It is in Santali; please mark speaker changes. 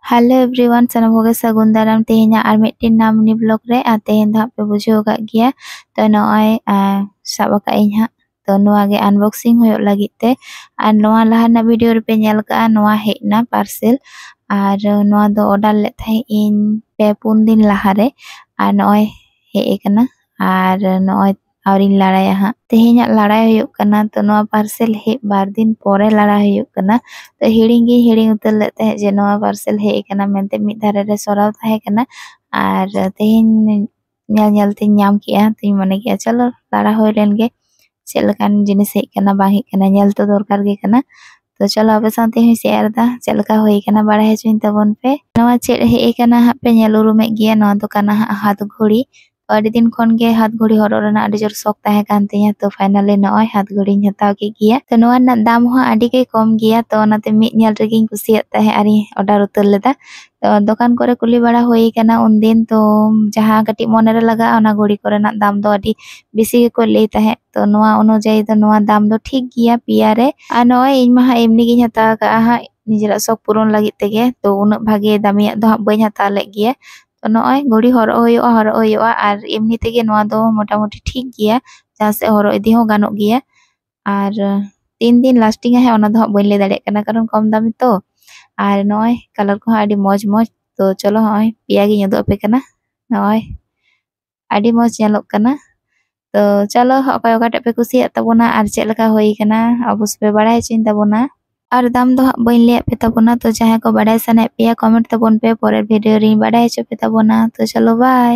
Speaker 1: हेलो एवरीवन सानम कोगे सगुन दाराम तेहेnya ar midtin nam ni blog re tehen dah pe bujau kak gia to noai sab ka inya to noa ge unboxing hoyok lagi te ar noa lahan na video re pe nyel ka noa hekna parcel ar noa do order le thai in pe pun din lahare ar noai he ekana ar noai awrin laraya ha तेहेnya लड़ाई हुयुक कना तो नोआ पार्सल हे बार दिन पोरे लड़ाई हुयुक कना तो हिड़िंग उतर लेते हैं जे नोआ पार्सल हे कना मेंते मिद धारे रे सोराव थाहे कना आर तेहेन nyal nyal te nyam किया तो मने किया चलो लड़ा होय लेन गे चेलकान जिनिस हे कना बा हे कना nyal तो दरकार गे कना तो चलो आपे साथे ही शेयर दा चलका होय कना बाड़ा हेचुइन तबन पे नोआ चेड हे कना हा पे nyal उरुमे गिया नोआ तो कना हाथ घड़ी अड़ी दिन खन गे हाथ घड़ी हरो रना अड़ी जोर शौक ताहे कान तिया तो फाइनली नॉय हाथ घड़ी हताव के गिया तो नोआ ना दाम हो अड़ी के कम गिया तो ओनाते मिद नेल रेगिन कुसियत ताहे आरी ऑर्डर उतर लेदा तो दुकान करे कुली बड़ा होई कना उन दिन तो जहां कटी मोने रे लगा ओना घड़ी करे ना दाम दो अड़ी बेसी के को ले ताहे तो नोआ अनुजाई तो नोआ दाम दो ठीक गिया पिया रे आ नॉय इन मा एमनी गिन हता का हा निजरा शौक पूरण लागित तेगे तो उन भागे दामिया दो बई हता ले गिया तो नॉय घड़ी हरो होयोआ और एमनी तेगे नोआ दो मोटामुटी ठीक गिया जहां से हरो इदी हो गानो गिया और 3 दिन लास्टिंग है ओना दो बइन ले दाड़े कना कारण कम दाम तो और नॉय कलर को आडी मौज मौज तो चलो नॉय पिया गी यदो पे कना नॉय आडी मौज नेलोक कना तो चलो अकय अकय पे कुसिया तबोना और चेक लका होई कना अबुस पे बड़ाय चिन तबोना और दाम दो बइन ले पे तबोना तो चाहे को बड़ाय सने पे कमेंट तबोन पे परेर वीडियो री बड़ाय च पे तबोना तो चलो बाय।